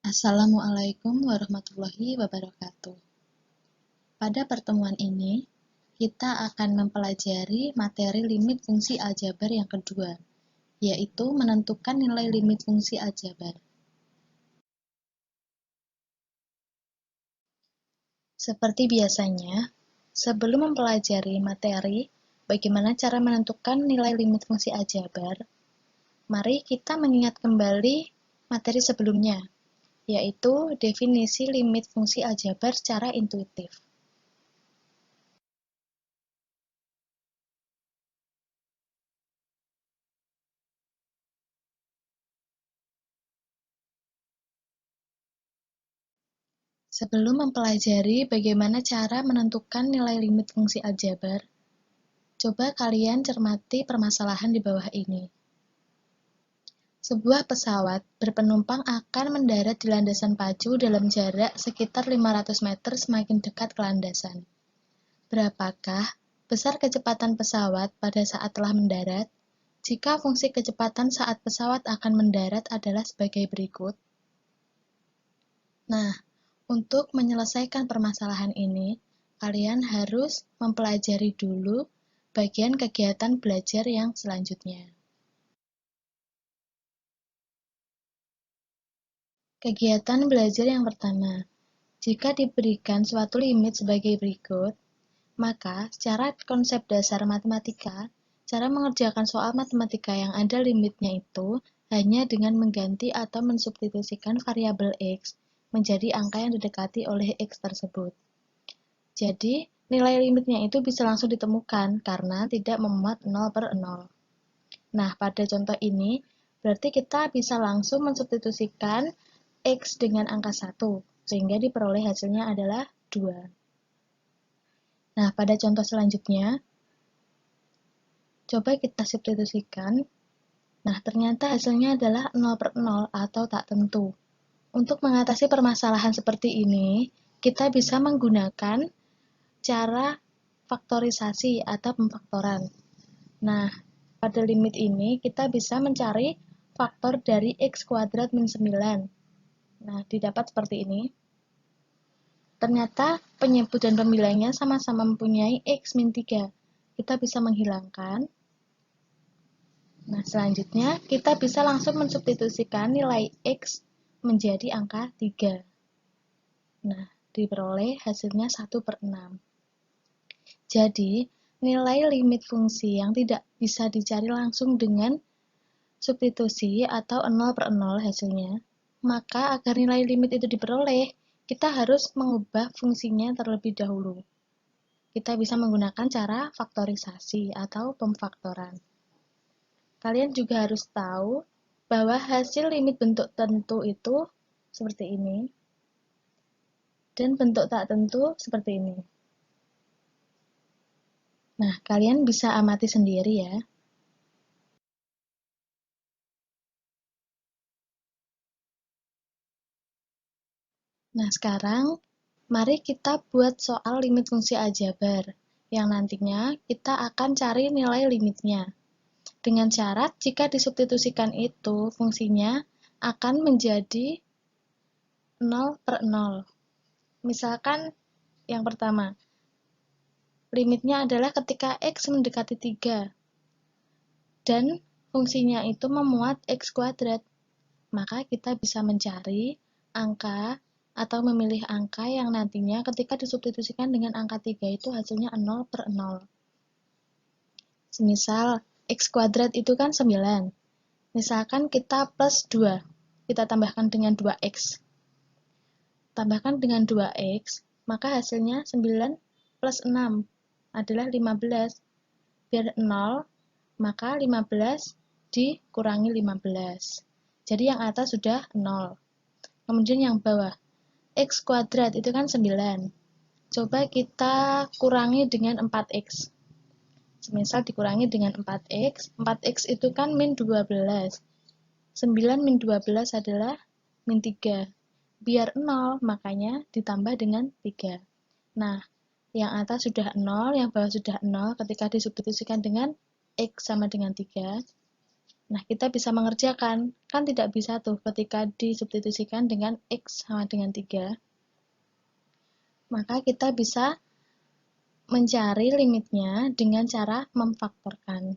Assalamualaikum warahmatullahi wabarakatuh. Pada pertemuan ini, kita akan mempelajari materi limit fungsi aljabar yang kedua, yaitu menentukan nilai limit fungsi aljabar. Seperti biasanya, sebelum mempelajari materi bagaimana cara menentukan nilai limit fungsi aljabar, mari kita mengingat kembali materi sebelumnya, yaitu definisi limit fungsi aljabar secara intuitif. Sebelum mempelajari bagaimana cara menentukan nilai limit fungsi aljabar, coba kalian cermati permasalahan di bawah ini. Sebuah pesawat berpenumpang akan mendarat di landasan pacu dalam jarak sekitar 500 meter semakin dekat ke landasan. Berapakah besar kecepatan pesawat pada saat telah mendarat? Jika fungsi kecepatan saat pesawat akan mendarat adalah sebagai berikut. Nah, untuk menyelesaikan permasalahan ini, kalian harus mempelajari dulu bagian kegiatan belajar yang selanjutnya. Kegiatan belajar yang pertama, jika diberikan suatu limit sebagai berikut, maka secara konsep dasar matematika, cara mengerjakan soal matematika yang ada limitnya itu hanya dengan mengganti atau mensubstitusikan variabel X menjadi angka yang didekati oleh X tersebut. Jadi, nilai limitnya itu bisa langsung ditemukan karena tidak memuat 0/0. Nah, pada contoh ini, berarti kita bisa langsung mensubstitusikan X dengan angka 1, sehingga diperoleh hasilnya adalah 2. Nah, pada contoh selanjutnya, coba kita substitusikan. Nah, ternyata hasilnya adalah 0/0 atau tak tentu. Untuk mengatasi permasalahan seperti ini, kita bisa menggunakan cara faktorisasi atau pemfaktoran. Nah, pada limit ini kita bisa mencari faktor dari X kuadrat min 9. Nah, didapat seperti ini. Ternyata penyebut dan pemilainya sama-sama mempunyai X min 3. Kita bisa menghilangkan. Nah, selanjutnya kita bisa langsung mensubstitusikan nilai X menjadi angka 3. Nah, diperoleh hasilnya 1/6. Jadi, nilai limit fungsi yang tidak bisa dicari langsung dengan substitusi atau 0/0 hasilnya, maka agar nilai limit itu diperoleh, kita harus mengubah fungsinya terlebih dahulu. Kita bisa menggunakan cara faktorisasi atau pemfaktoran. Kalian juga harus tahu bahwa hasil limit bentuk tentu itu seperti ini, dan bentuk tak tentu seperti ini. Nah, kalian bisa amati sendiri ya. Nah, sekarang mari kita buat soal limit fungsi aljabar, yang nantinya kita akan cari nilai limitnya. Dengan syarat jika disubstitusikan itu, fungsinya akan menjadi 0/0. Misalkan yang pertama, limitnya adalah ketika X mendekati 3, dan fungsinya itu memuat X kuadrat. Maka kita bisa mencari angka atau memilih angka yang nantinya ketika disubstitusikan dengan angka 3 itu hasilnya 0/0. Semisal X kuadrat itu kan 9. Misalkan kita plus 2, kita tambahkan dengan 2X. Tambahkan dengan 2X, maka hasilnya 9 plus 6 adalah 15. Biar 0, maka 15 dikurangi 15. Jadi yang atas sudah 0. Kemudian yang bawah, X kuadrat itu kan 9. Coba kita kurangi dengan 4X. Semisal dikurangi dengan 4X, 4X itu kan min 12. 9 min 12 adalah min 3. Biar 0, makanya ditambah dengan 3. Nah, yang atas sudah 0, yang bawah sudah 0. Ketika disubstitusikan dengan X sama dengan 3, Nah, kita bisa mengerjakan. Kan tidak bisa tuh ketika disubstitusikan dengan X sama dengan 3. Maka kita bisa mencari limitnya dengan cara memfaktorkan.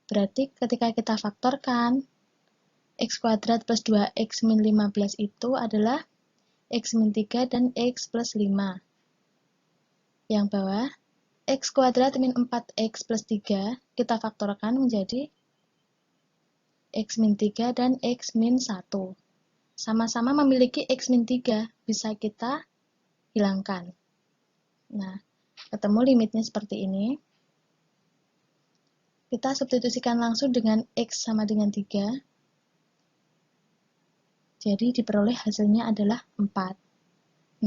Berarti ketika kita faktorkan, X kuadrat plus 2X min 15 itu adalah X min 3 dan X plus 5. Yang bawah, X kuadrat min 4X plus 3 kita faktorkan menjadi X min 3 dan X min 1. Sama-sama memiliki X min 3, bisa kita hilangkan. Nah, ketemu limitnya seperti ini. Kita substitusikan langsung dengan X sama dengan 3. Jadi diperoleh hasilnya adalah 4.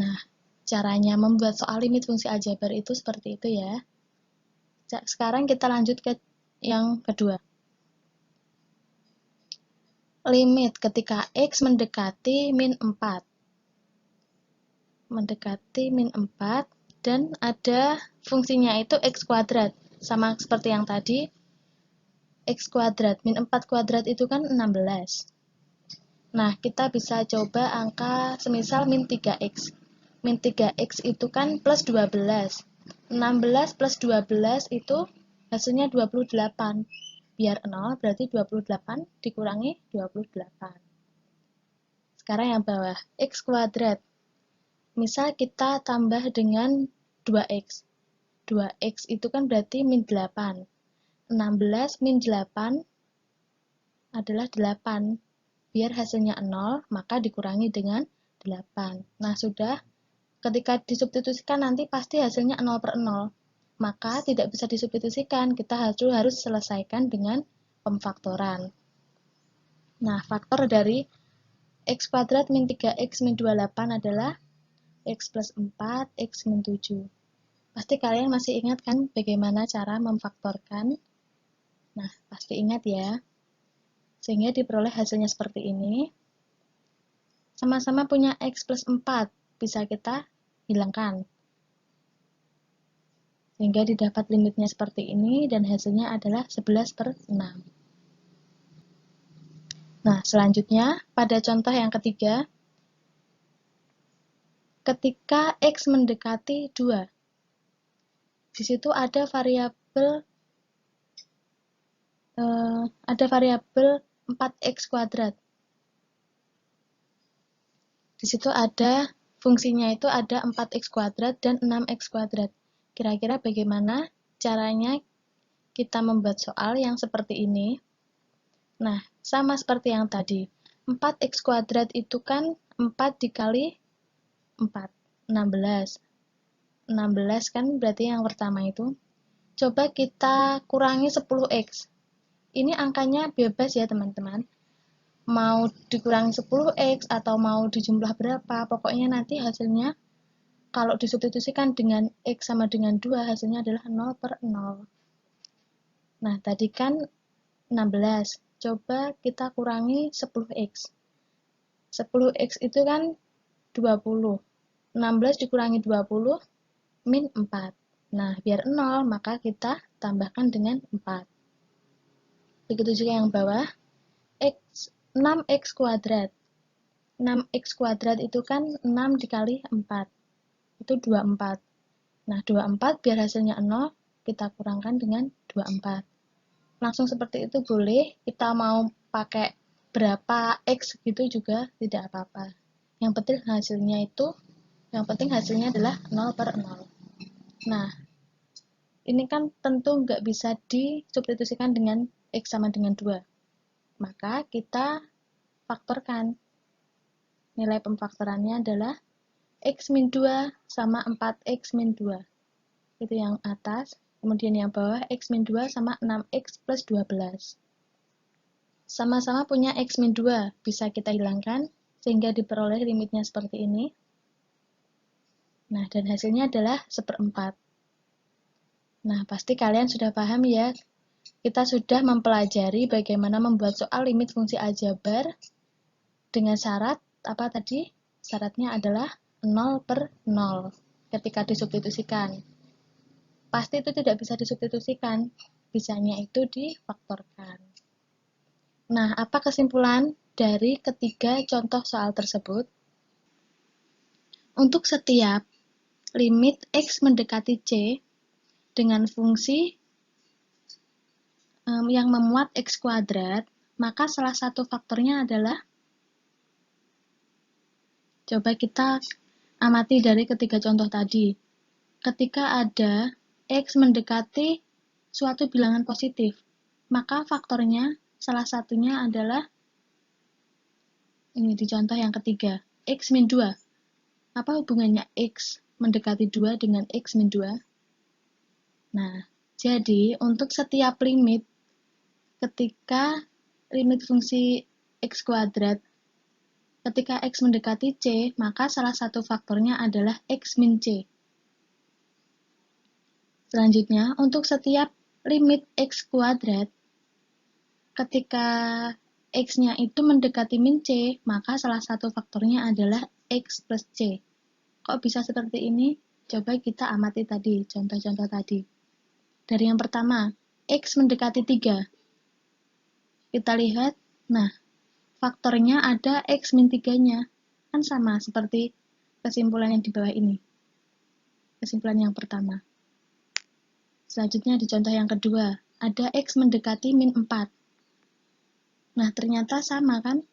Nah, caranya membuat soal limit fungsi aljabar itu seperti itu ya. Sekarang kita lanjut ke yang kedua. Limit ketika X mendekati min 4. Mendekati min 4 dan ada fungsinya itu X kuadrat. Sama seperti yang tadi, X kuadrat. Min 4 kuadrat itu kan 16. Nah, kita bisa coba angka semisal min 3X. Min 3X itu kan plus 12. 16 plus 12 itu hasilnya 28. Biar 0 berarti 28 dikurangi 28. Sekarang yang bawah, X kuadrat. Misal kita tambah dengan 2X. 2X itu kan berarti min 8. 16 min 8 adalah 8. Biar hasilnya 0, maka dikurangi dengan 8. Nah, sudah. Ketika disubstitusikan nanti pasti hasilnya 0 per 0. Maka tidak bisa disubstitusikan. Kita harus selesaikan dengan pemfaktoran. Nah, faktor dari X kuadrat min 3X min 28 adalah X plus 4, X min 7. Pasti kalian masih ingat kan bagaimana cara memfaktorkan? Nah, pasti ingat ya. Sehingga diperoleh hasilnya seperti ini. Sama-sama punya X plus 4, bisa kita hilangkan. Sehingga didapat limitnya seperti ini dan hasilnya adalah 11 per 6. Nah, selanjutnya pada contoh yang ketiga, ketika X mendekati 2, di situ ada variabel 4X kuadrat. Di situ ada fungsinya itu ada 4X kuadrat dan 6X kuadrat. Kira-kira bagaimana caranya kita membuat soal yang seperti ini? Nah, sama seperti yang tadi. 4X kuadrat itu kan 4 dikali 4, 16. 16 kan berarti yang pertama itu. Coba kita kurangi 10X. Ini angkanya bebas ya teman-teman. Mau dikurangi 10X atau mau dijumlah berapa, pokoknya nanti hasilnya kalau disubstitusikan dengan X sama dengan 2, hasilnya adalah 0 per 0. Nah, tadi kan 16. Coba kita kurangi 10X. 10X itu kan 20. 16 dikurangi 20, min 4. Nah, biar 0, maka kita tambahkan dengan 4. Begitu juga yang bawah, 6X kuadrat. 6X kuadrat itu kan 6 dikali 4. Itu 24. Nah, 24 biar hasilnya 0, kita kurangkan dengan 24. Langsung seperti itu boleh, kita mau pakai berapa X gitu juga tidak apa-apa. Yang penting hasilnya adalah 0 per 0. Nah, ini kan tentu nggak bisa disubstitusikan dengan X sama dengan 2. Maka kita faktorkan. Nilai pemfaktorannya adalah X min 2 sama 4X min 2. Itu yang atas. Kemudian yang bawah X min 2 sama 6X plus 12. Sama-sama punya X min 2. Bisa kita hilangkan sehingga diperoleh limitnya seperti ini. Nah, dan hasilnya adalah 1/4. Nah, pasti kalian sudah paham ya. Kita sudah mempelajari bagaimana membuat soal limit fungsi aljabar dengan syarat, apa tadi? Syaratnya adalah 0 per 0 ketika disubstitusikan. Pasti itu tidak bisa disubstitusikan. bisanya itu difaktorkan. Nah, apa kesimpulan dari ketiga contoh soal tersebut? Untuk setiap limit X mendekati C dengan fungsi yang memuat X kuadrat, maka salah satu faktornya adalah, coba kita amati dari ketiga contoh tadi. Ketika ada X mendekati suatu bilangan positif, maka faktornya salah satunya adalah, ini di contoh yang ketiga, X min 2. Apa hubungannya X mendekati 2 dengan X min 2? Nah, jadi untuk setiap limit, ketika limit fungsi X kuadrat, ketika X mendekati C, maka salah satu faktornya adalah X min C. Selanjutnya, untuk setiap limit X kuadrat, ketika X-nya itu mendekati min C, maka salah satu faktornya adalah X plus C. Kok bisa seperti ini? Coba kita amati tadi, contoh-contoh tadi. Dari yang pertama, X mendekati 3. Kita lihat, nah, faktornya ada X min 3-nya. Kan sama seperti kesimpulan yang di bawah ini. Kesimpulan yang pertama. Selanjutnya di contoh yang kedua, ada X mendekati min 4. Nah, ternyata sama kan?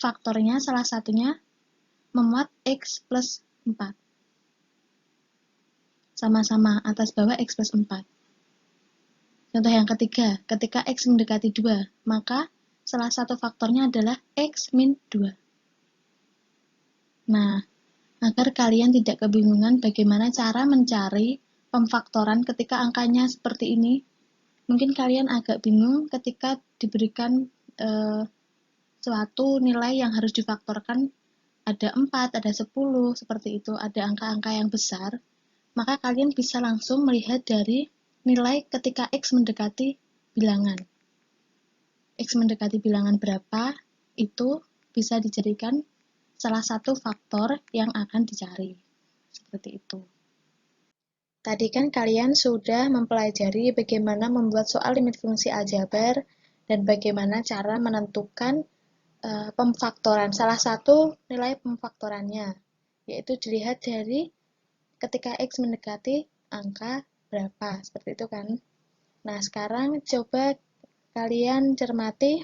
Faktornya salah satunya memuat X plus 4. Sama-sama atas bawah X plus 4. Contoh yang ketiga, ketika X mendekati 2, maka salah satu faktornya adalah X min 2. Nah, agar kalian tidak kebingungan bagaimana cara mencari pemfaktoran ketika angkanya seperti ini, mungkin kalian agak bingung ketika diberikan suatu nilai yang harus difaktorkan, ada 4, ada 10, seperti itu, ada angka-angka yang besar, maka kalian bisa langsung melihat dari nilai ketika X mendekati bilangan. X mendekati bilangan berapa, itu bisa dijadikan salah satu faktor yang akan dicari. Seperti itu. Tadi kan kalian sudah mempelajari bagaimana membuat soal limit fungsi aljabar dan bagaimana cara menentukan pemfaktoran, salah satu nilai pemfaktorannya, yaitu dilihat dari ketika X mendekati angka berapa, seperti itu kan. Nah, sekarang coba kalian cermati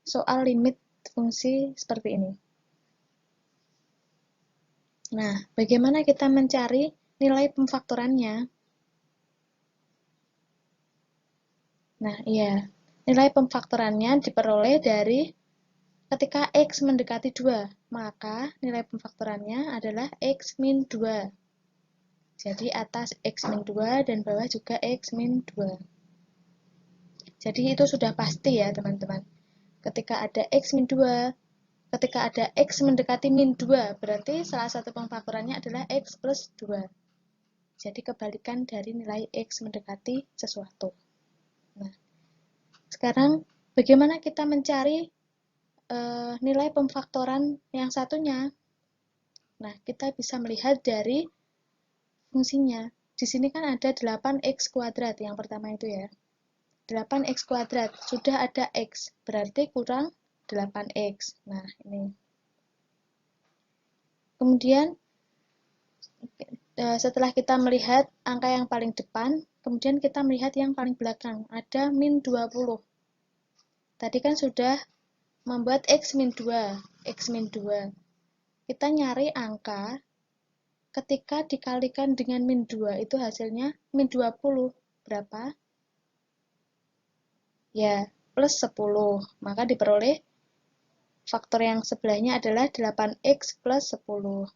soal limit fungsi seperti ini. Nah, bagaimana kita mencari nilai pemfaktorannya? Nah, iya. Nilai pemfaktorannya diperoleh dari ketika X mendekati 2, maka nilai pemfaktorannya adalah X min 2. Jadi atas X min 2 dan bawah juga X min 2. Jadi itu sudah pasti ya teman-teman. Ketika ada X min 2, ketika ada X mendekati min 2, berarti salah satu pemfaktorannya adalah X plus 2. Jadi kebalikan dari nilai X mendekati sesuatu. Nah, sekarang bagaimana kita mencari nilai pemfaktoran yang satunya? Nah, kita bisa melihat dari fungsinya. Di sini kan ada 8x kuadrat yang pertama itu ya. 8x kuadrat, sudah ada x, berarti kurang 8x. Nah, ini. Kemudian, setelah kita melihat angka yang paling depan, kemudian kita melihat yang paling belakang, ada min 20. Tadi kan sudah membuat x min 2, x min 2. Kita nyari angka ketika dikalikan dengan min 2, itu hasilnya min 20. Berapa? Ya, plus 10. Maka diperoleh faktor yang sebelahnya adalah 8x plus 10.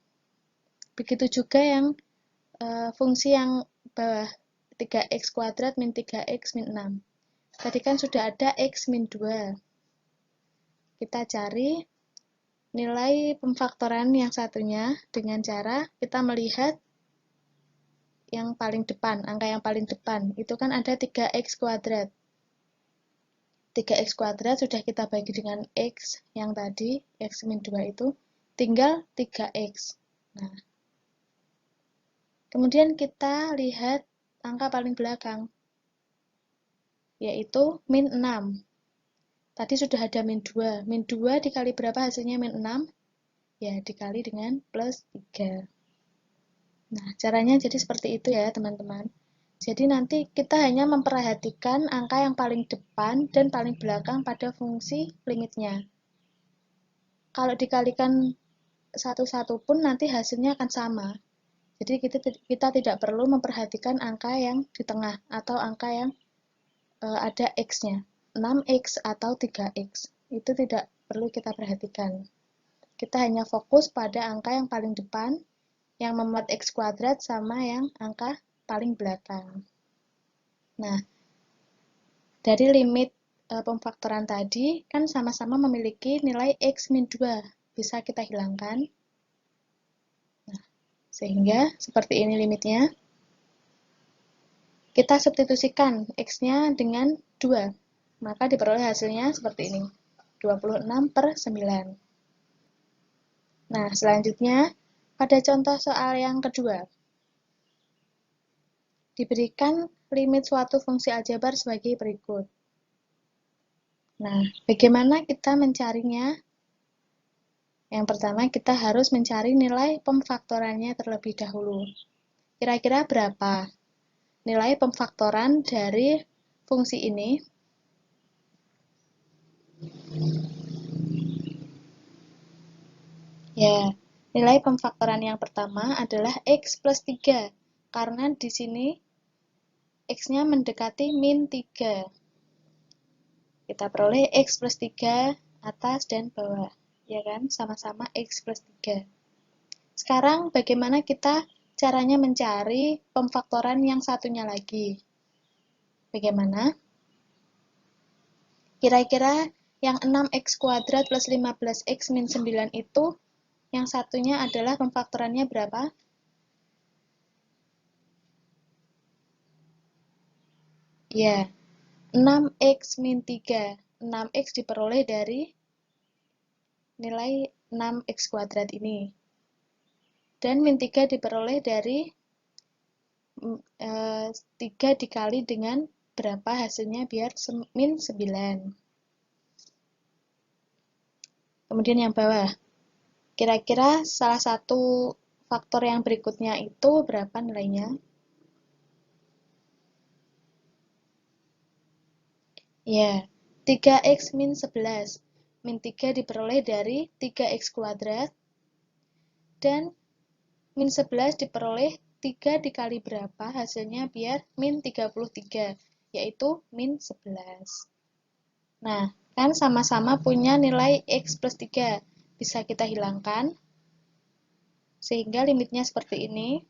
Begitu juga yang fungsi yang bawah, 3x kuadrat min 3x min 6. Tadi kan sudah ada x min 2. Kita cari nilai pemfaktoran yang satunya dengan cara kita melihat yang paling depan, angka yang paling depan. Itu kan ada 3x kuadrat. 3x kuadrat sudah kita bagi dengan x yang tadi, x min 2 itu, tinggal 3x. Nah, kemudian kita lihat angka paling belakang. yaitu min 6. Tadi sudah ada min 2. Min 2 dikali berapa hasilnya min 6? Ya, dikali dengan plus 3. Nah, caranya jadi seperti itu ya, teman-teman. Jadi nanti kita hanya memperhatikan angka yang paling depan dan paling belakang pada fungsi limitnya. Kalau dikalikan satu-satu pun nanti hasilnya akan sama. Jadi kita tidak perlu memperhatikan angka yang di tengah atau angka yang ada X-nya. 6X atau 3X. Itu tidak perlu kita perhatikan. Kita hanya fokus pada angka yang paling depan, yang memuat X kuadrat sama yang angka paling belakang. Nah, dari limit pemfaktoran tadi, kan sama-sama memiliki nilai X min 2. Bisa kita hilangkan. Nah, sehingga seperti ini limitnya. Kita substitusikan X-nya dengan 2. Maka diperoleh hasilnya seperti ini. 26/9. Nah, selanjutnya, pada contoh soal yang kedua, diberikan limit suatu fungsi aljabar sebagai berikut. Nah, bagaimana kita mencarinya? Yang pertama, kita harus mencari nilai pemfaktorannya terlebih dahulu. Kira-kira berapa nilai pemfaktoran dari fungsi ini? Ya, nilai pemfaktoran yang pertama adalah X plus 3, karena di sini X-nya mendekati min 3. Kita peroleh X plus 3 atas dan bawah, ya kan? Sama-sama X plus 3. Sekarang bagaimana kita caranya mencari pemfaktoran yang satunya lagi? Bagaimana? Kira-kira yang 6X kuadrat plus 15X min 9 itu, yang satunya adalah pemfaktorannya berapa? Ya, 6X min 3. 6X diperoleh dari nilai 6X kuadrat ini. Dan min 3 diperoleh dari 3 dikali dengan berapa hasilnya biar min 9. Kemudian yang bawah. Kira-kira salah satu faktor yang berikutnya itu berapa nilainya? Ya, 3X min 11. Min 3 diperoleh dari 3X kuadrat. Dan min 11 diperoleh 3 dikali berapa hasilnya biar min 33, yaitu min 11. Nah, kan sama-sama punya nilai X plus 3. Bisa kita hilangkan. Sehingga limitnya seperti ini.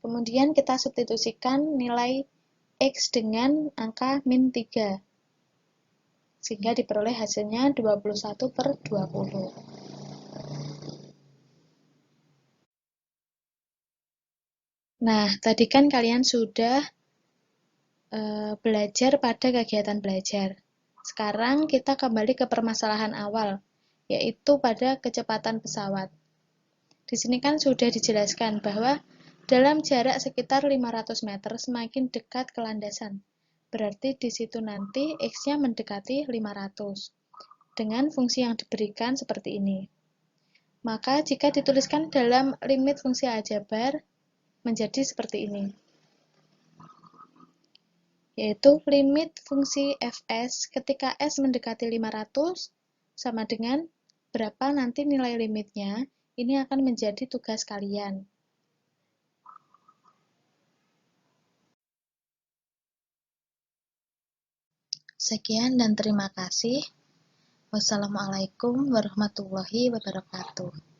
Kemudian kita substitusikan nilai X dengan angka min 3. Sehingga diperoleh hasilnya 21/20. Nah, tadi kan kalian sudah belajar pada kegiatan belajar. Sekarang kita kembali ke permasalahan awal, yaitu pada kecepatan pesawat. Di sini kan sudah dijelaskan bahwa dalam jarak sekitar 500 meter semakin dekat ke landasan. Berarti di situ nanti X-nya mendekati 500. Dengan fungsi yang diberikan seperti ini. Maka jika dituliskan dalam limit fungsi aljabar, menjadi seperti ini. Yaitu limit fungsi fs ketika s mendekati 500 sama dengan berapa nanti nilai limitnya, ini akan menjadi tugas kalian. Sekian dan terima kasih. Wassalamualaikum warahmatullahi wabarakatuh.